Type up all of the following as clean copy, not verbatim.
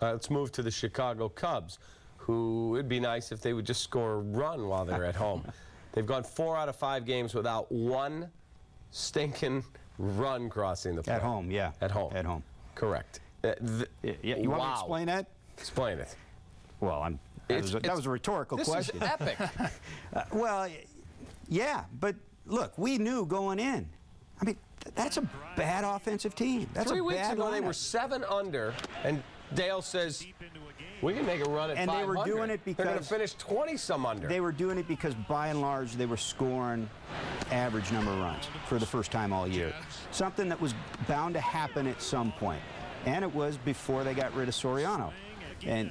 Let's move to the Chicago Cubs, who it'd be nice if they would just score a run while they're at home. They've gone 4 out of 5 games without one stinking run crossing the plate. At home, yeah. At home. At home. Correct. You want me to explain that? Explain it. Well, that was a rhetorical question. This is epic. Well, yeah, but look, we knew going in. I mean, that's a bad offensive team. That's 3 a weeks bad ago, lineup. they were 7 under, and Dale says, we can make a run at 500. And they were doing it because they're going to finish 20-some under. They were doing it because, by and large, they were scoring average number of runs for the first time all year. Something that was bound to happen at some point. And it was before they got rid of Soriano. And,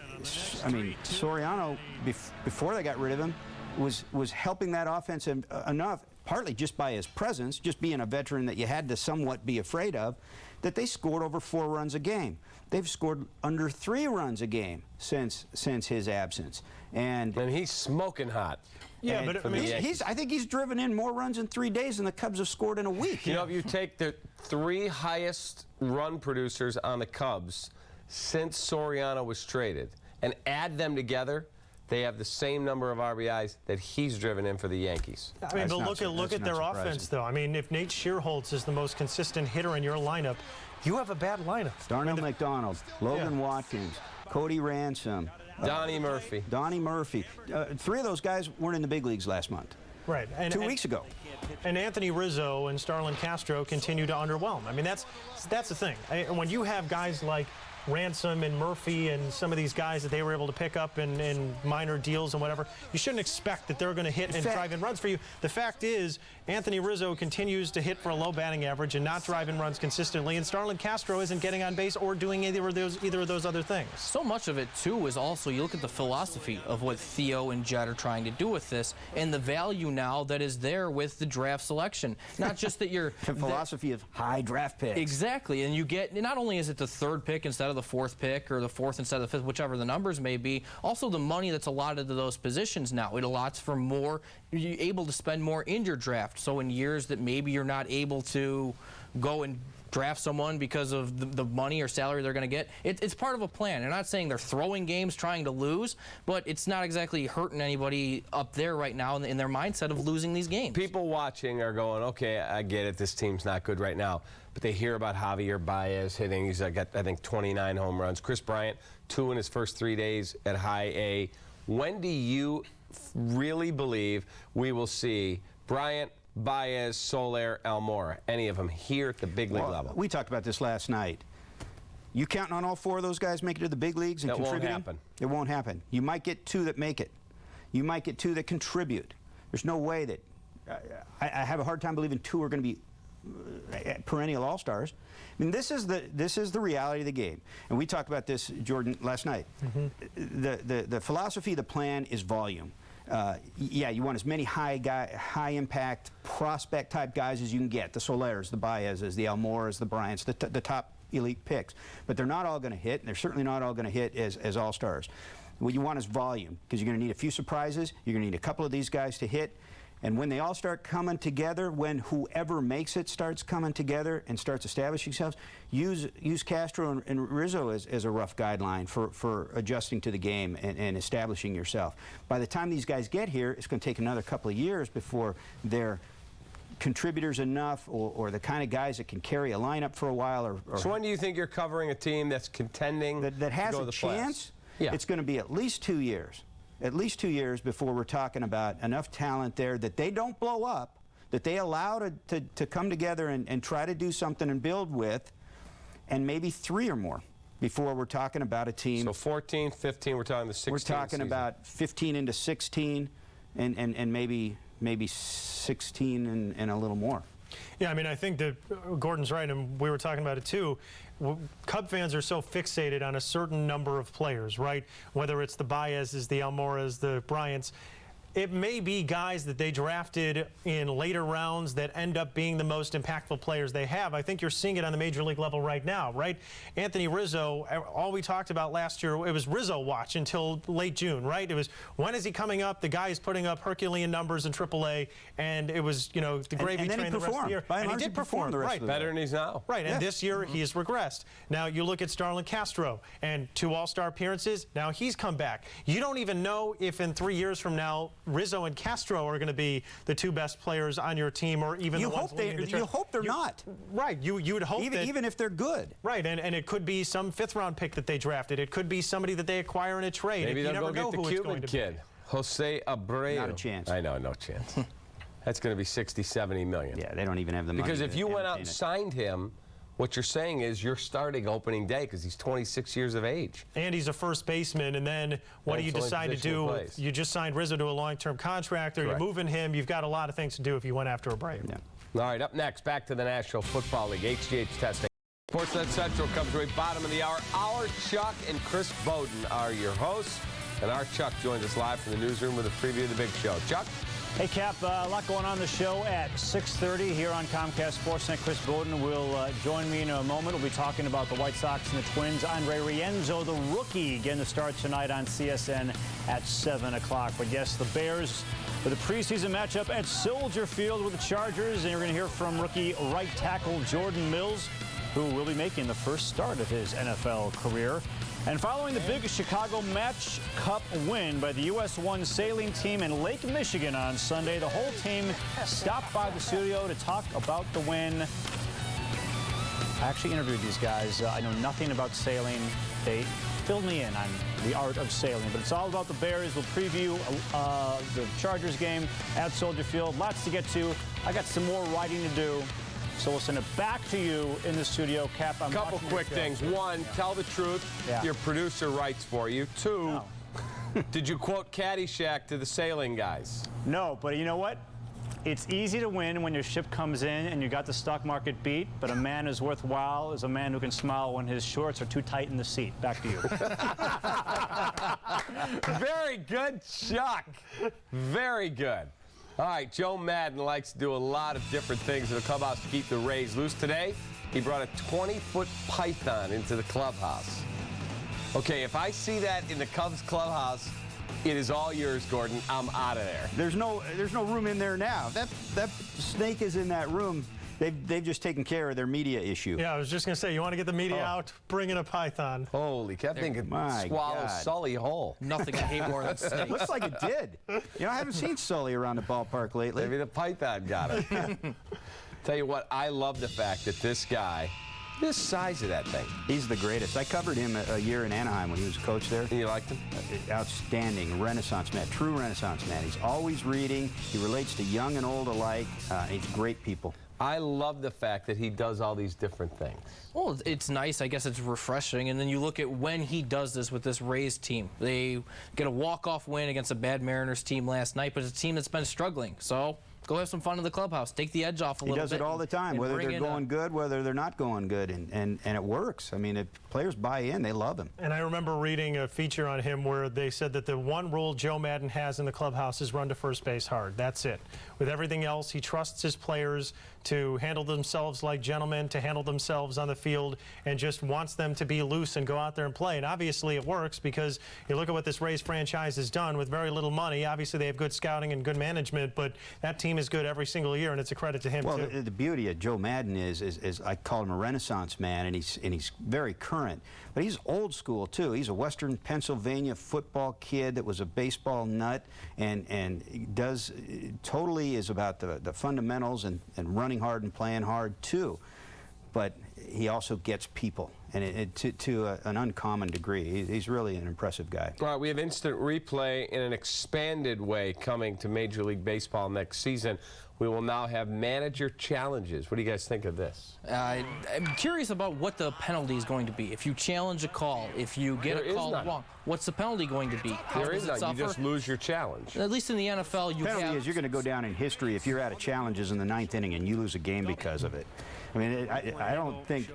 I mean, Soriano, before they got rid of him, was helping that offense enough, partly just by his presence, just being a veteran that you had to somewhat be afraid of, that they scored over 4 runs a game. They've scored under 3 runs a game since his absence. And he's smoking hot. Yeah, but I mean, I think he's driven in more runs in 3 days than the Cubs have scored in a week. You know, if you take the 3 highest run producers on the Cubs since Soriano was traded and add them together, they have the same number of RBIs that he's driven in for the Yankees. I mean, but look at their offense, though. I mean, if Nate Schierholtz is the most consistent hitter in your lineup, you have a bad lineup. Darnell McDonald, Logan Watkins, Cody Ransom, Donnie Murphy. Donnie Murphy. 3 of those guys weren't in the big leagues last month. Right. 2 weeks ago. And Anthony Rizzo and Starlin Castro continue to underwhelm. I mean, that's the thing. When you have guys like Ransom and Murphy and some of these guys that they were able to pick up in minor deals and whatever, you shouldn't expect that they're going to hit and drive in runs for you. The fact is, Anthony Rizzo continues to hit for a low batting average and not drive in runs consistently, and Starlin Castro isn't getting on base or doing either of those other things. So much of it, too, is also you look at the philosophy of what Theo and Jed are trying to do with this and the value now that is there with the draft selection. Not just that you're... the philosophy of high draft picks. Exactly, and you get, not only is it the 3rd pick instead of the 4th pick or the 4th instead of the 5th, whichever the numbers may be, also the money that's allotted to those positions now. It allots for more, you're able to spend more in your draft. So in years that maybe you're not able to go and draft someone because of the money or salary they're going to get, it's part of a plan. They're not saying they're throwing games trying to lose, but it's not exactly hurting anybody up there right now in their mindset of losing these games. People watching are going, okay, I get it, this team's not good right now. But they hear about Javier Baez hitting. He's got, I think, 29 home runs. Chris Bryant, 2 in his first 3 days at high A. When do you really believe we will see Bryant, Baez, Soler, Almora, any of them here at the big league level? We talked about this last night. You counting on all 4 of those guys making it to the big leagues and contributing? That won't happen. It won't happen. You might get 2 that make it. You might get 2 that contribute. There's no way that... I have a hard time believing 2 are going to be perennial all-stars. I mean, this is the reality of the game. And we talked about this, Jordan, last night. The philosophy, the plan is volume. Yeah, you want as many high-impact, prospect-type guys as you can get. The Solers, the Baezes, the Almoras, the Bryants, the top elite picks. But they're not all going to hit, and they're certainly not all going to hit as all-stars. What you want is volume, because you're going to need a few surprises. You're going to need a couple of these guys to hit. And when they all start coming together, when whoever makes it starts coming together and starts establishing themselves, use Castro and Rizzo as a rough guideline for adjusting to the game and establishing yourself. By the time these guys get here, it's going to take another couple of years before they're contributors enough or the kind of guys that can carry a lineup for a while. So when do you think you're covering a team that's contending that has a chance? Yeah. It's going to be at least 2 years. At least 2 years before we're talking about enough talent there that they don't blow up, that they allow to come together and try to do something and build with, and maybe 3 or more before we're talking about a team. So 14, 15, we're talking the 16 We're talking season. about 15 into 16 and maybe 16 and a little more. Yeah, I mean, I think that Gordon's right, and we were talking about it too. Cub fans are so fixated on a certain number of players, right? Whether it's the Baezes, the Almoras, the Bryants. it may be guys that they drafted in later rounds that end up being the most impactful players they have. I think you're seeing it on the major league level right now, right? Anthony Rizzo, all we talked about last year, it was Rizzo watch until late June, right? It was, when is he coming up? The guy is putting up Herculean numbers in AAA, and it was, you know, the gravy train the rest of the year. And he did perform, right? Better than he's now. Right, and this year he has regressed. Now you look at Starlin Castro, and 2 All-Star appearances, now he's come back. You don't even know if in 3 years from now Rizzo and Castro are going to be the 2 best players on your team, or even the ones leading the You hope they're not. Right, you would hope even if they're good. Right, and it could be some 5th-round pick that they drafted. It could be somebody that they acquire in a trade. Maybe you they'll never go know get the who it's going Cuban to kid, Jose Abreu. Not a chance. I know, no chance. That's going to be 60, 70 million. Yeah, they don't even have the money. Because if you went out entertain and it. signed him, what you're saying is you're starting opening day because he's 26 years of age. And he's a first baseman, and then what do you That's the only decide to position he do? plays. You just signed Rizzo to a long-term contract, or Correct. you're moving him. You've got a lot of things to do if you went after Abreu. Yeah. All right, up next, back to the National Football League. HGH testing. Sportsnet Central comes away bottom of the hour. Our Chuck and Chris Bowden are your hosts. And our Chuck joins us live from the newsroom with a preview of the big show. Chuck? Hey, Cap, a lot going on the show at 6:30 here on Comcast Sportsnet. Chris Bowden will join me in a moment. We'll be talking about the White Sox and the Twins. Andre Rienzo, the rookie, getting the start tonight on CSN at 7 o'clock. But yes, the Bears with a preseason matchup at Soldier Field with the Chargers. And you're going to hear from rookie right tackle Jordan Mills, who will be making the first start of his NFL career. And following the big Chicago Match Cup win by the US1 sailing team in Lake Michigan on Sunday, the whole team stopped by the studio to talk about the win. I actually interviewed these guys. I know nothing about sailing. They filled me in on the art of sailing, but it's all about the Bears. We'll preview the Chargers game at Soldier Field. Lots to get to. I got some more writing to do. So we'll send it back to you in the studio, Cap. A couple quick things. One, tell the truth. Yeah. Your producer writes for you. 2, did you quote Caddyshack to the sailing guys? No, but you know what? It's easy to win when your ship comes in and you got the stock market beat, but a man who's worthwhile is a man who can smile when his shorts are too tight in the seat. Back to you. Very good, Chuck. Very good. All right, Joe Madden likes to do a lot of different things in the clubhouse to keep the Rays loose. Today, he brought a 20-foot python into the clubhouse. Okay, if I see that in the Cubs clubhouse, it is all yours, Gordon. I'm out of there. There's no room in there now. That snake is in that room. They've just taken care of their media issue. Yeah, I was just going to say, you want to get the media out, bring in a python. Holy, kept thinking My swallow God. Sully whole. Nothing I hate more than snakes. Looks like it did. You know, I haven't seen Sully around the ballpark lately. Maybe the python got it. Tell you what, I love the fact that this guy, this size of that thing. He's the greatest. I covered him a year in Anaheim when he was coach there. You liked him? Outstanding Renaissance man, true Renaissance man. He's always reading. He relates to young and old alike. He's great people. I love the fact that he does all these different things. Well, it's nice. I guess it's refreshing. And then you look at when he does this with this Rays team. They get a walk-off win against a bad Mariners team last night, but it's a team that's been struggling. So go have some fun in the clubhouse. Take the edge off a little bit. He does it all the time, whether they're going good, whether they're not going good, and it works. I mean, if players buy in, they love him. And I remember reading a feature on him where they said that the one rule Joe Madden has in the clubhouse is run to first base hard. That's it. With everything else, he trusts his players to handle themselves like gentlemen, to handle themselves on the field, and just wants them to be loose and go out there and play. And obviously it works, because you look at what this Rays franchise has done with very little money. Obviously they have good scouting and good management, but that team is good every single year, and it's a credit to him, well, too. the beauty of Joe Madden is I call him a Renaissance man, and he's very current. But he's old school, too. He's a Western Pennsylvania football kid that was a baseball nut, and does totally is about the fundamentals and running hard and playing hard, too. But he also gets people, and to an uncommon degree. He's really an impressive guy. All right, we have instant replay in an expanded way coming to Major League Baseball next season. We will now have manager challenges. What do you guys think of this? I'm curious about what the penalty is going to be. If you challenge a call, if you get There a is call none. wrong, what's the penalty going to be? How There does is it none. suffer? You just lose your challenge. At least in the NFL, you The penalty have... is you're going to go down in history if you're out of challenges in the 9th inning and you lose a game because of it. I mean, I don't think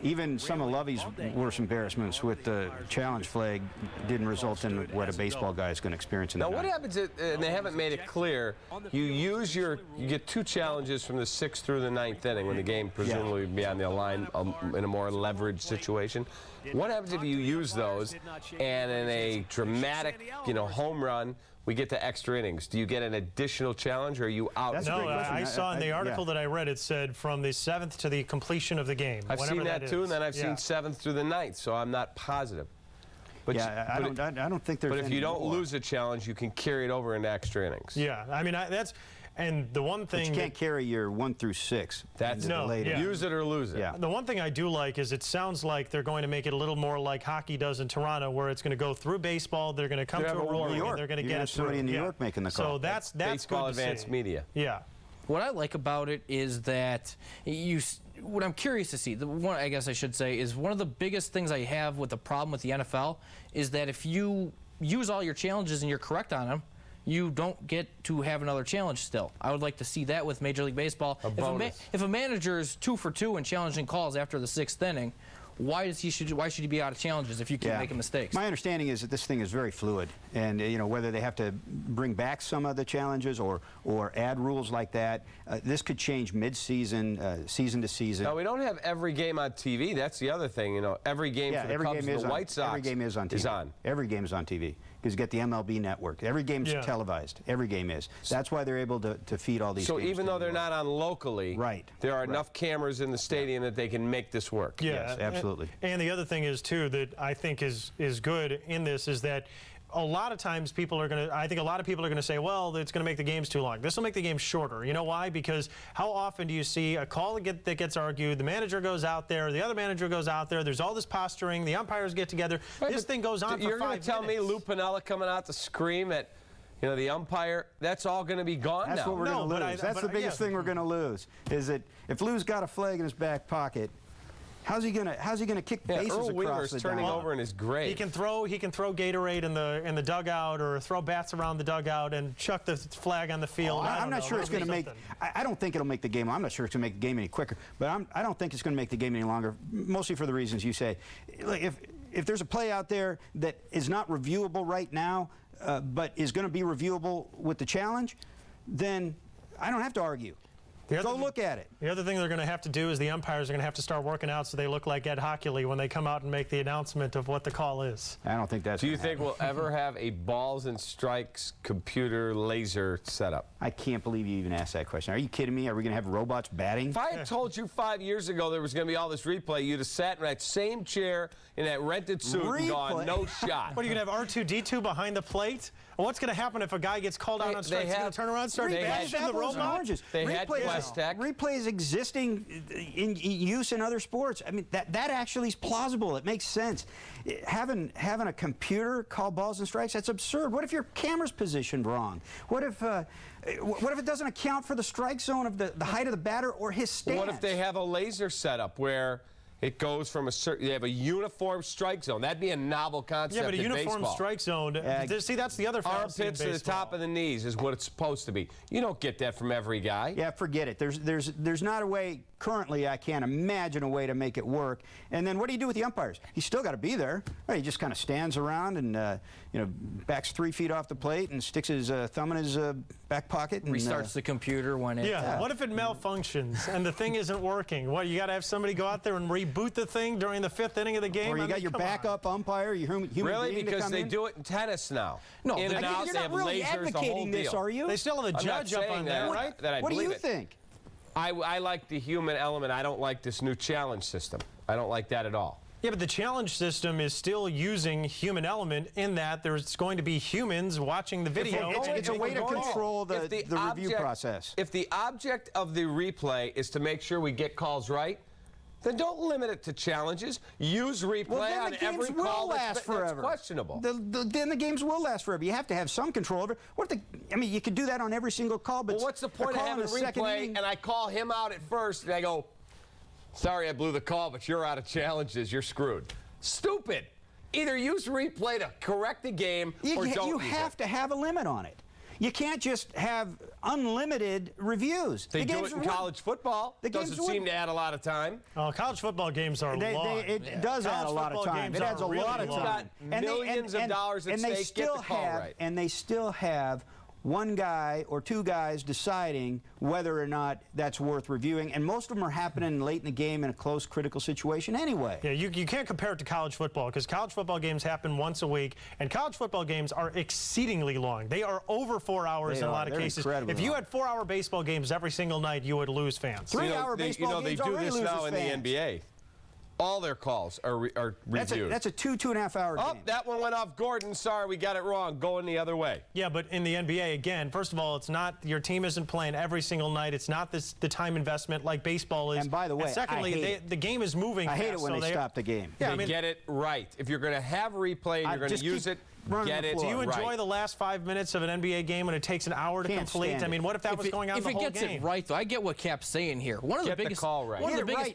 even some of Lovey's worst embarrassments with the challenge flag didn't result in what a baseball guy is going to experience in the Now, what ninth. happens, and they haven't made it clear, you get 2 challenges from the 6th through the 9th inning when the game presumably would be on the line in a more leveraged situation. What happens if you use those and in a dramatic, home run, we get to extra innings? Do you get an additional challenge, or are you out? That's a No, great question. I saw in the article that I read, it said from the 7th to the completion of the game. I've seen that too, and then I've seen Yeah. 7th through the 9th, so I'm not positive. But Yeah, I don't think there's But if any you don't more. lose a challenge, you can carry it over into extra innings. Yeah, I mean, and the one But thing you can't carry your 1 through 6. That's No, delayed yeah. Use it or lose it. Yeah. The one thing I do like is it sounds like they're going to make it a little more like hockey does in Toronto, where it's going to go through baseball. They're going to come They to have a a war. ruling, New and York. they're going to You get have it through. somebody in New Yeah. York making the So call. that's Baseball good to Advanced see. Media. Yeah. What I like about it is that what I'm curious to see, the one I guess I should say, is one of the biggest things I have with the problem with the NFL is that if you use all your challenges and you're correct on them, you don't get to have another challenge still. I would like to see that with Major League Baseball. bonus. If a manager is 2 for 2 in challenging calls after the 6th inning, why should he be out of challenges if you keep making mistakes? My understanding is that this thing is very fluid, and whether they have to bring back some of the challenges or add rules like that, this could change mid-season, season to season. Now, we don't have every game on TV. That's the other thing. Every game for the every Cubs game and is the on, White Sox every game is on TV. Every game is on TV because you get the MLB network. Every game's Yeah. televised. Every game is. That's why they're able to feed all these. So games even to though New they're York. not on locally, Right. there are Right. enough cameras in the stadium that they can make this work. Yeah, Yes, absolutely. And the other thing is too that I think is good in this is that a lot of times I think a lot of people are going to say, well, it's going to make the games too long. This will make the game shorter. You know why? Because how often do you see a call that gets argued, the manager goes out there, the other manager goes out there, there's all this posturing, the umpires get together, this thing goes on for 5 minutes. You're going to tell me Lou Piniella coming out to scream at the umpire, that's all going to be gone That's now. what we're going to but lose. That's the biggest thing we're going to lose. Is that if Lou's got a flag in his back pocket, how's he going to kick bases Earl across Wheeler's the turning diamond? over in his grave. He can throw Gatorade in the dugout or throw bats around the dugout and chuck the flag on the field. I'm not sure it's going to make. I don't think it'll make the game. I'm not sure it's going to make the game any quicker. But I don't think it's going to make the game any longer. Mostly for the reasons you say. Like if there's a play out there that is not reviewable right now, but is going to be reviewable with the challenge, then I don't have to argue. Go look at it. The other thing they're going to have to do is the umpires are going to have to start working out so they look like Ed Hockley when they come out and make the announcement of what the call is. I don't think that's. Do you think we'll ever have a balls and strikes computer laser setup? I can't believe you even asked that question. Are you kidding me? Are we going to have robots batting? If I had told you 5 years ago there was going to be all this replay, you'd have sat in that same chair in that rented suit and gone, no shot. What, are you going to have R2-D2 behind the plate? Well, what's going to happen if a guy gets called out on strikes? He's going to turn around and start bashing the Apples and robot? oranges. They had Quest Tech. Replay is existing in use in other sports. I mean, that actually is plausible. It makes sense. Having a computer call balls and strikes, that's absurd. What if your camera's positioned wrong? What if it doesn't account for the strike zone of the height of the batter or his stance? What if they have a laser setup where it goes from you have a uniform strike zone? That'd be a novel concept. Yeah, but a in uniform baseball. strike zone. See, that's the other fallacy in Armpits to the baseball. top of the knees is what it's supposed to be. You don't get that from every guy. Yeah, forget it. There's not a way. Currently, I can't imagine a way to make it work. And then what do you do with the umpires? He's still got to be there. Right, he just kind of stands around and backs 3 feet off the plate and sticks his thumb in his back pocket. And, Restarts the computer when it. Yeah. What if it malfunctions and the thing isn't working? What, you got to have somebody go out there and reboot the thing during the 5th inning of the game? Or you I got mean, your come backup umpire, your human Really? being to Because come they in? do it in tennis now. No, in and You're out, they not have really lasers, the whole advocating this, deal. are you? They still have a I'm not judge up saying on that, there, right? that I What do believe you it. think? I like the human element. I don't like this new challenge system. I don't like that at all. Yeah, but the challenge system is still using human element in that there's going to be humans watching the video. It's a way to If control the review object- process. If the object of the replay is to make sure we get calls right, then don't limit it to challenges. Use replay Well, then on the games every will call last that's forever. questionable. Then the games will last forever. You have to have some control over it. What if you could do that on every single call, but Well, what's the point a of call in having the second replay inning- and I call him out at first and I go, sorry I blew the call, but you're out of challenges. You're screwed. Stupid. Either use replay to correct the game or don't You use have it. to have a limit on it. You can't just have unlimited reviews. They do it in college football. It doesn't seem to add a lot of time. College football games are long. It does add a lot of time. It adds a lot of time. Millions of dollars at stake. Get the call right. And they still have one guy or two guys deciding whether or not that's worth reviewing, and most of them are happening late in the game in a close, critical situation anyway. Yeah, you can't compare it to college football, because college football games happen once a week, and college football games are exceedingly long. They are over 4 hours in a lot of cases. If you had 4-hour baseball games every single night, you would lose fans. 3-hour baseball games they do already this loses now in fans. the NBA. All their calls are reviewed. That's a 2.5 hour game. Oh, that one went off Gordon. Sorry, we got it wrong. Going the other way. Yeah, but in the NBA, again, first of all, it's not, your team isn't playing every single night. It's not the time investment like baseball is. And by the way, secondly, the game is moving I fast. hate it when they stop the game. Yeah, they get it right. If you're going to have replay and you're going to use it, get it. Do you enjoy right. the last 5 minutes of an NBA game when it takes an hour to complete? I mean, what if that was going on the whole game? If it gets it right, though, I get what Cap's saying here. One of the biggest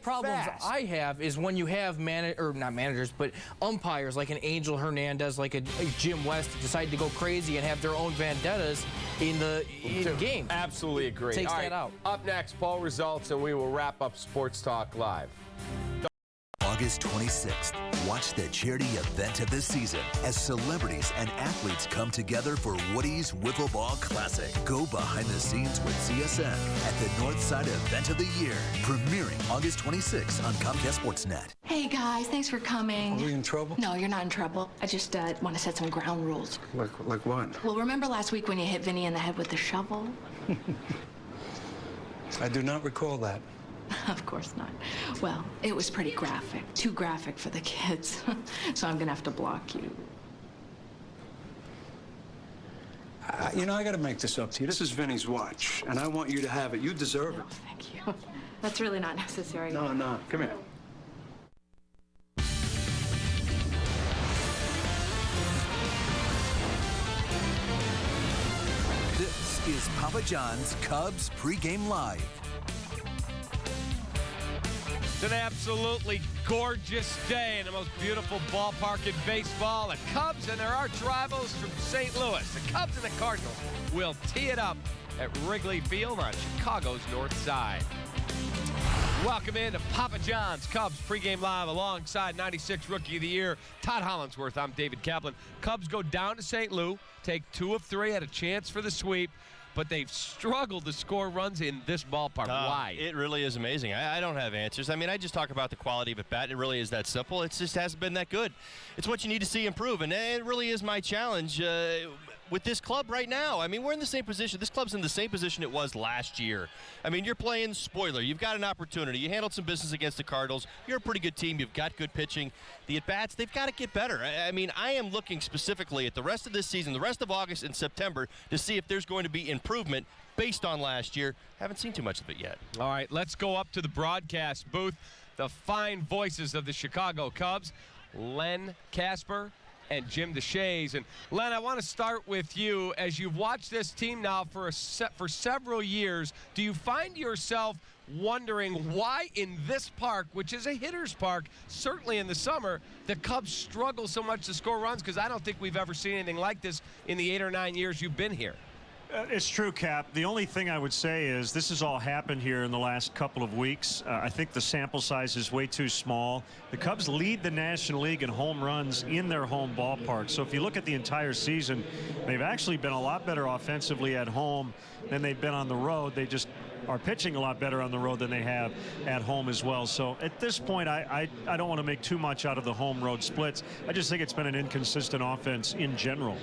problems I have is when you have not managers, but umpires like an Angel Hernandez, like a Jim West, decide to go crazy and have their own vendettas in the game. Absolutely agree. Takes that out. Up next, poll results, and we will wrap up Sports Talk Live. August 26th, watch the charity event of the season as celebrities and athletes come together for Woody's Wiffle Ball Classic. Go behind the scenes with CSN at the Northside Event of the Year, premiering August 26th on Comcast Sportsnet. Hey guys, thanks for coming. Are we in trouble? No, you're not in trouble. I just want to set some ground rules. Like what? Well, remember last week when you hit Vinny in the head with the shovel? I do not recall that. Of course not. Well, it was pretty graphic. Too graphic for the kids. So I'm gonna have to block you. You know, I gotta make this up to you. This is Vinny's watch, and I want you to have it. You deserve No, it. thank you. That's really not necessary. No, come here. This is Papa John's Cubs pregame live. It's an absolutely gorgeous day in the most beautiful ballpark in baseball. The Cubs and their arch rivals from St. Louis, the Cubs and the Cardinals, will tee it up at Wrigley Field on Chicago's north side. Welcome in to Papa John's Cubs pregame live alongside 96 Rookie of the Year, Todd Hollandsworth. I'm David Kaplan. Cubs go down to St. Louis, take 2 of 3, had a chance for the sweep, but they've struggled to score runs in this ballpark. Why? It really is amazing. I don't have answers. I mean, I just talk about the quality of at bat. It really is that simple. It just hasn't been that good. It's what you need to see improve, and it really is my challenge with this club right now. I mean, we're in the same position. This club's in the same position it was last year. I mean, you're playing spoiler. You've got an opportunity. You handled some business against the Cardinals. You're a pretty good team. You've got good pitching. The at-bats, they've got to get better. I mean, I am looking specifically at the rest of this season, the rest of August and September, to see if there's going to be improvement based on last year. Haven't seen too much of it yet. All right, let's go up to the broadcast booth. The fine voices of the Chicago Cubs, Len Casper and Jim DeShays. And Len, I want to start with you. As you've watched this team now for several years, do you find yourself wondering why in this park, which is a hitter's park, certainly in the summer, the Cubs struggle so much to score runs? Because I don't think we've ever seen anything like this in the 8 or 9 years you've been here. It's true, Cap. The only thing I would say is this has all happened here in the last couple of weeks. I think the sample size is way too small. The Cubs lead the National League in home runs in their home ballpark. So if you look at the entire season, they've actually been a lot better offensively at home than they've been on the road. They just are pitching a lot better on the road than they have at home as well. So at this point, I don't want to make too much out of the home road splits. I just think it's been an inconsistent offense in general.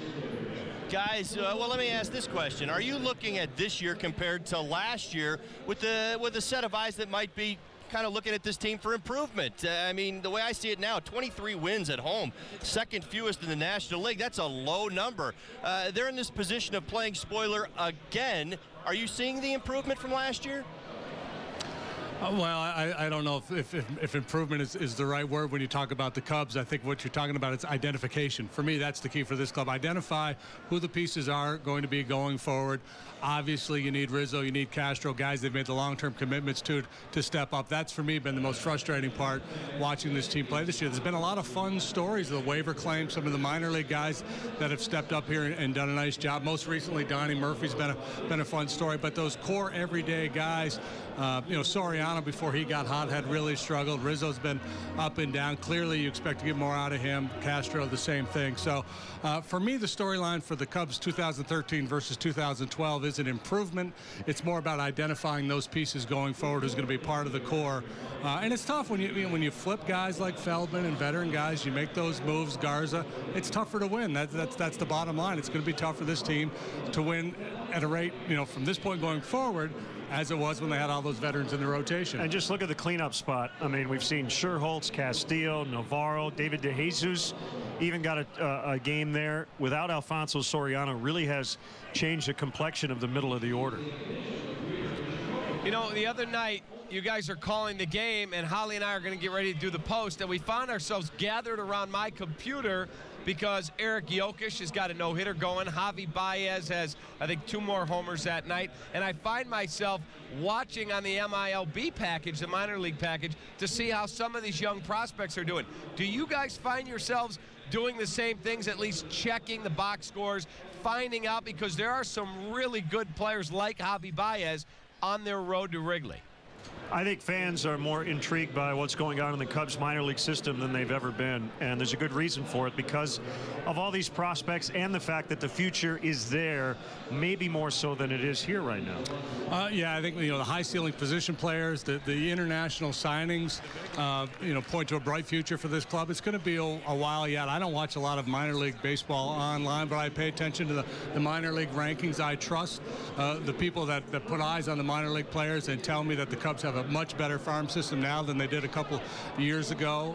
Guys, well, let me ask this question. Are you looking at this year compared to last year with a set of eyes that might be kind of looking at this team for improvement? I mean, the way I see it now, 23 wins at home, second fewest in the National League. That's a low number. They're in this position of playing spoiler again. Are you seeing the improvement from last year? Well, I don't know if improvement is the right word when you talk about the Cubs. I think what you're talking about is identification. For me, that's the key for this club. Identify who the pieces are going to be going forward. Obviously, you need Rizzo, you need Castro, guys they've made the long-term commitments to step up. That's, for me, been the most frustrating part watching this team play this year. There's been a lot of fun stories, the waiver claims, some of the minor league guys that have stepped up here and done a nice job. Most recently, Donnie Murphy's been a fun story. But those core everyday guys, Soriano, before he got hot, had really struggled. Rizzo's been up and down. Clearly, you expect to get more out of him. Castro, the same thing. So, for me, the storyline for the Cubs 2013 versus 2012 is an improvement. It's more about identifying those pieces going forward who's going to be part of the core. And it's tough when you flip guys like Feldman and veteran guys. You make those moves, Garza. It's tougher to win. That's the bottom line. It's going to be tough for this team to win at a rate, from this point going forward, as it was when they had all those veterans in the rotation. And just look at the cleanup spot. I mean, we've seen Scherholtz, Castillo, Navarro, David DeJesus even got a game there. Without Alfonso Soriano, really has changed the complexion of the middle of the order. The other night, you guys are calling the game, and Holly and I are going to get ready to do the post, and we found ourselves gathered around my computer because Eric Jokic has got a no-hitter going. Javi Baez has, I think, 2 more homers that night. And I find myself watching on the MILB package, the minor league package, to see how some of these young prospects are doing. Do you guys find yourselves doing the same things, at least checking the box scores, finding out? Because there are some really good players like Javi Baez on their road to Wrigley. I think fans are more intrigued by what's going on in the Cubs minor league system than they've ever been, and there's a good reason for it because of all these prospects and the fact that the future is there, maybe more so than it is here right now. Yeah, I think the high ceiling position players, the international signings, point to a bright future for this club. It's going to be a while yet. I don't watch a lot of minor league baseball online, but I pay attention to the minor league rankings. I trust the people that put eyes on the minor league players and tell me that the Cubs have a much better farm system now than they did a couple years ago.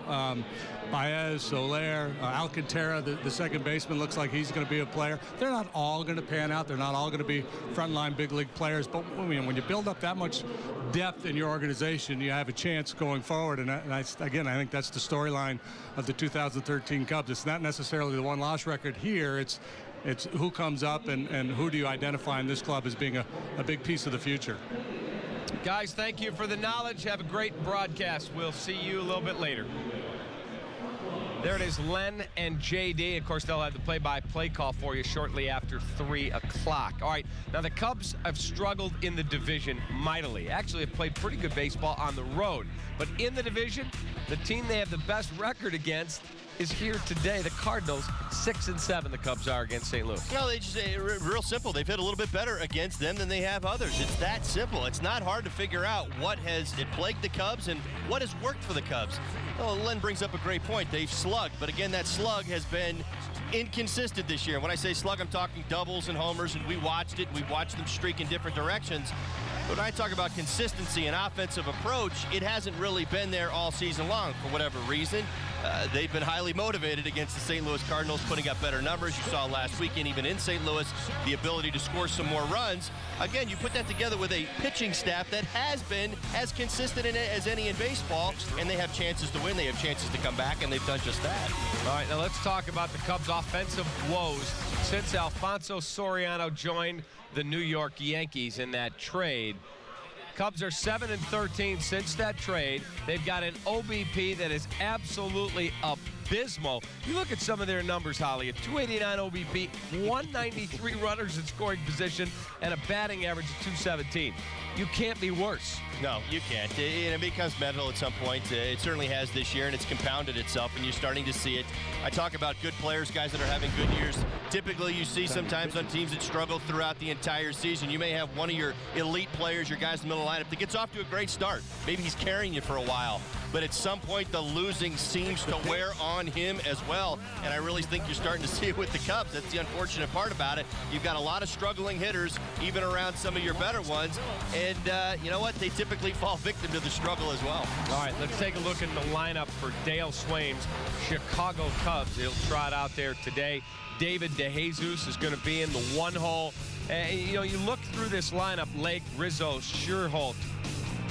Baez, Soler, Alcantara, the second baseman, looks like he's going to be a player. They're not all going to pan out. They're not all going to be frontline big league players. But when you build up that much depth in your organization, you have a chance going forward. And I think that's the storyline of the 2013 Cubs. It's not necessarily the one-loss record here. It's who comes up and who do you identify in this club as being a big piece of the future. Guys, thank you for the knowledge. Have a great broadcast. We'll see you a little bit later. There it is, Len and JD. Of course, they'll have the play-by-play call for you shortly after 3 o'clock. All right, now the Cubs have struggled in the division mightily. Actually, have played pretty good baseball on the road. But in the division, the team they have the best record against is here today. The Cardinals, 6-7 the Cubs are against St. Louis. Well, they just real simple. They've hit a little bit better against them than they have others. It's that simple. It's not hard to figure out what has plagued the Cubs and what has worked for the Cubs. Well, Len brings up a great point. They've slugged, but again, that slug has been inconsistent this year. When I say slug, I'm talking doubles and homers, and we watched it. We watched them streak in different directions. But when I talk about consistency and offensive approach, it hasn't really been there all season long for whatever reason. They've been highly motivated against the St. Louis Cardinals, putting up better numbers. You saw last weekend, even in St. Louis, the ability to score some more runs. Again, you put that together with a pitching staff that has been as consistent in it as any in baseball, and they have chances to win. They have chances to come back, and they've done just that. All right, now let's talk about the Cubs' offensive woes since Alfonso Soriano joined the New York Yankees in that trade. Cubs are 7-13 since that trade. They've got an OBP that is absolutely abysmal. You look at some of their numbers, Holly, a 289 OBP, 193 runners in scoring position, and a batting average of 217. You can't be worse. No, you can't. It becomes mental at some point. It certainly has this year, and it's compounded itself, and you're starting to see it. I talk about good players, guys that are having good years. Typically, you see sometimes on teams that struggle throughout the entire season. You may have one of your elite players, your guys in the middle of the lineup, that gets off to a great start. Maybe he's carrying you for a while. But at some point, the losing seems to wear on him as well. And I really think you're starting to see it with the Cubs. That's the unfortunate part about it. You've got a lot of struggling hitters, even around some of your better ones. And you know what? They typically fall victim to the struggle as well. All right, let's take a look at the lineup for Dale Swaim's Chicago Cubs. He'll trot out there today. David DeJesus is going to be in the one hole. You look through this lineup, Lake, Rizzo, Scherholtz,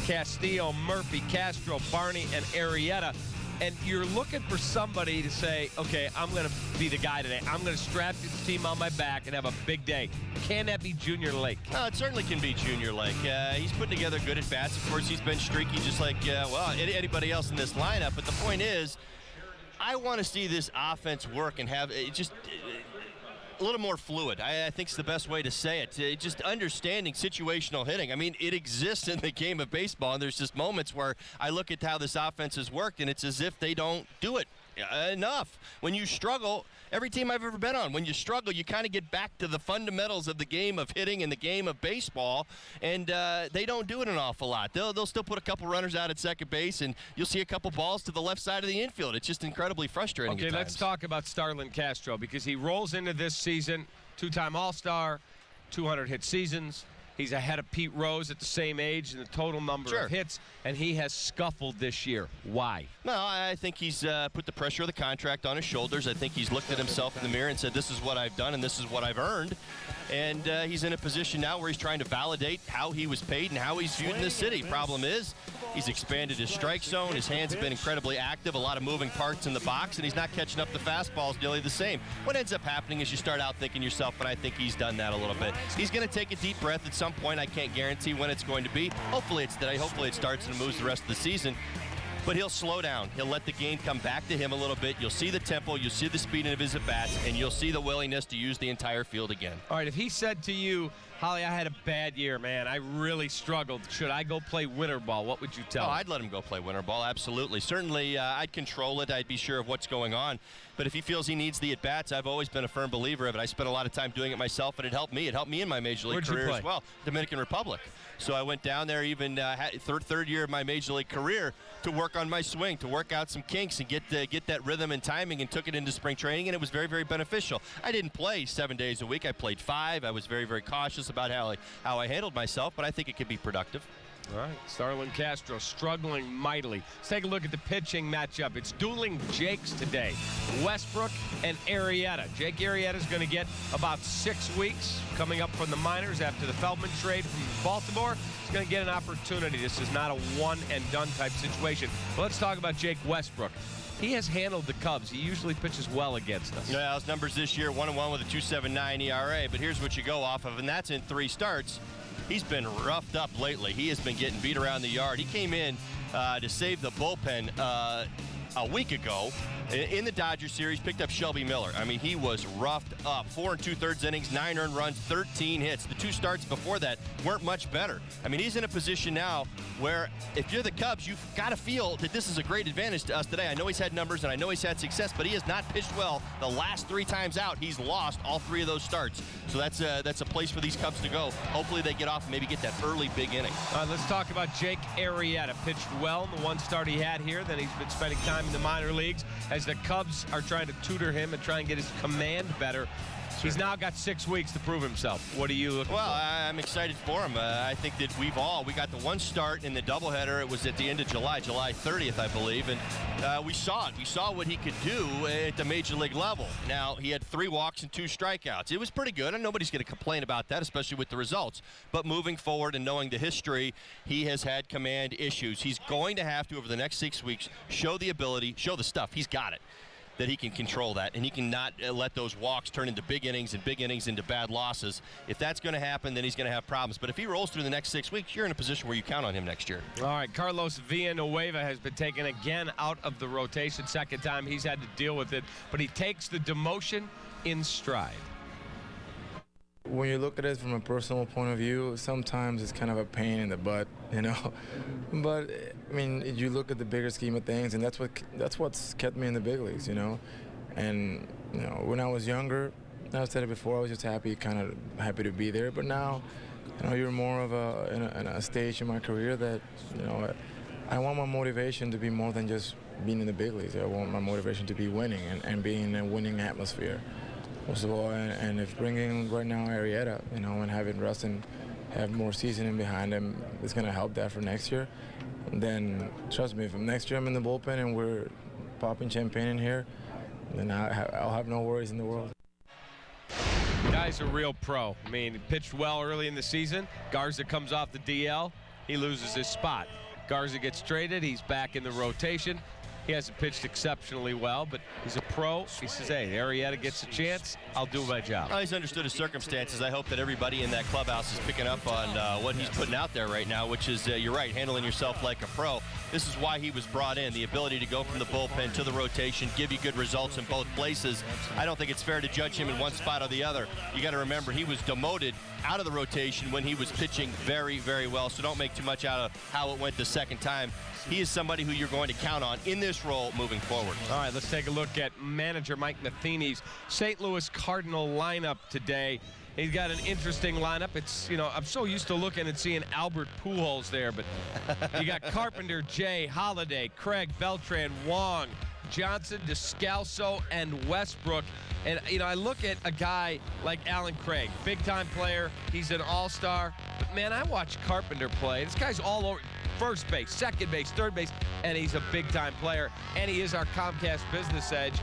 Castillo, Murphy, Castro, Barney, and Arrieta. And you're looking for somebody to say, okay, I'm going to be the guy today. I'm going to strap this team on my back and have a big day. Can that be Junior Lake? It certainly can be Junior Lake. He's putting together good at-bats. Of course, he's been streaky just like, anybody else in this lineup. But the point is, I want to see this offense work and have it just a little more fluid. I think it's the best way to say it. Just understanding situational hitting. I mean, it exists in the game of baseball, and there's just moments where I look at how this offense has worked, and it's as if they don't do it enough. When you struggle, every team I've ever been on, when you struggle, you kind of get back to the fundamentals of the game of hitting and the game of baseball, and they don't do it an awful lot. They'll still put a couple runners out at second base, and you'll see a couple balls to the left side of the infield. It's just incredibly frustrating. Okay, let's talk about Starlin Castro, because he rolls into this season, two-time All-Star, 200-hit seasons. He's ahead of Pete Rose at the same age in the total number of hits, and he has scuffled this year. Why? No, I think he's put the pressure of the contract on his shoulders. I think he's looked at himself in the mirror and said, this is what I've done and this is what I've earned. And he's in a position now where he's trying to validate how he was paid and how he's viewed in the city. Problem is, he's expanded his strike zone. His hands have been incredibly active, a lot of moving parts in the box, and he's not catching up the fastballs nearly the same. What ends up happening is you start out thinking yourself, and I think he's done that a little bit. He's going to take a deep breath at some point. I can't guarantee when it's going to be. Hopefully it's today. Hopefully it starts and moves the rest of the season. But he'll slow down. He'll let the game come back to him a little bit. You'll see the tempo, you'll see the speed of his at-bats, and you'll see the willingness to use the entire field again. All right, if he said to you, Holly, I had a bad year, man. I really struggled. Should I go play winter ball? What would you tell him? I'd let him go play winter ball, absolutely. Certainly, I'd control it. I'd be sure of what's going on. But if he feels he needs the at-bats, I've always been a firm believer of it. I spent a lot of time doing it myself, and it helped me. It helped me in my Major League career as well. Dominican Republic. So I went down there even third year of my Major League career to work on my swing, to work out some kinks and get that rhythm and timing, and took it into spring training, and it was very, very beneficial. I didn't play 7 days a week. I played 5. I was very, very cautious about how I handled myself, but I think it could be productive. All right, Starlin Castro struggling mightily. Let's take a look at the pitching matchup. It's dueling Jakes today. Westbrook and Arrieta. Jake Arrieta is going to get about 6 weeks coming up from the minors after the Feldman trade from Baltimore. He's going to get an opportunity. This is not a one-and-done type situation. But let's talk about Jake Westbrook. He has handled the Cubs. He usually pitches well against us. Yeah, his numbers this year, 1-1 with a 2.79 ERA. But here's what you go off of, and that's in 3 starts. He's been roughed up lately. He has been getting beat around the yard. He came in to save the bullpen a week ago in the Dodgers series, picked up Shelby Miller. I mean, he was roughed up. 4 2/3 innings, 9 earned runs, 13 hits. The 2 starts before that weren't much better. I mean, he's in a position now where if you're the Cubs, you've got to feel that this is a great advantage to us today. I know he's had numbers and I know he's had success, but he has not pitched well the last 3 times out. He's lost all 3 of those starts. So that's a place for these Cubs to go. Hopefully they get off and maybe get that early big inning. All right, let's talk about Jake Arrieta. Pitched well in the 1 start he had here. Then he's been spending time in the minor leagues as the Cubs are trying to tutor him and try and get his command better. He's now got 6 weeks to prove himself. What are you looking for? Well, I'm excited for him. I think that we got the 1 start in the doubleheader. It was at the end of July 30th, I believe, and we saw it. We saw what he could do at the Major League level. Now, he had 3 walks and 2 strikeouts. It was pretty good, and nobody's going to complain about that, especially with the results. But moving forward and knowing the history, he has had command issues. He's going to have to, over the next 6 weeks, show the ability, show the stuff. He's got it. That he can control that, and he cannot let those walks turn into big innings and big innings into bad losses. If that's going to happen, then he's going to have problems. But if he rolls through the next 6 weeks, you're in a position where you count on him next year. All right, Carlos Villanueva has been taken again out of the rotation. Second time he's had to deal with it, but he takes the demotion in stride. When you look at it from a personal point of view, sometimes it's kind of a pain in the butt, you know. But I mean, you look at the bigger scheme of things, and that's what's kept me in the big leagues, you know. And you know, when I was younger, I've said it before, I was just happy to be there. But now, you know, you're more of in a stage in my career that, you know, I want my motivation to be more than just being in the big leagues. I want my motivation to be winning and being in a winning atmosphere. First of all, and if bringing right now Arrieta, you know, and having Rustin have more seasoning behind him is going to help that for next year, then trust me, if next year I'm in the bullpen and we're popping champagne in here, then I'll have no worries in the world. Guy's a real pro. I mean, he pitched well early in the season. Garza comes off the DL. he loses his spot. Garza gets traded. He's back in the rotation. He hasn't pitched exceptionally well, but he's a pro. He says, hey, Arrieta gets a chance. I'll do my job. Well, he's understood his circumstances. I hope that everybody in that clubhouse is picking up on what he's putting out there right now, which is, you're right, handling yourself like a pro. This is why he was brought in, the ability to go from the bullpen to the rotation, give you good results in both places. I don't think it's fair to judge him in one spot or the other. You got to remember, he was demoted out of the rotation when he was pitching very, very well, so don't make too much out of how it went the second time. He is somebody who you're going to count on in this role moving forward. All right, let's take a look at manager Mike Matheny's St. Louis Cardinal lineup today. He's got an interesting lineup. It's, you know, I'm so used to looking and seeing Albert Pujols there, but you got Carpenter, Jay, Holiday, Craig, Beltran, Wong, Johnson, Descalso, and Westbrook. And, you know, I look at a guy like Alan Craig, big-time player. He's an all-star. But, man, I watch Carpenter play. This guy's all over first base, second base, third base, and he's a big-time player. And he is our Comcast Business Edge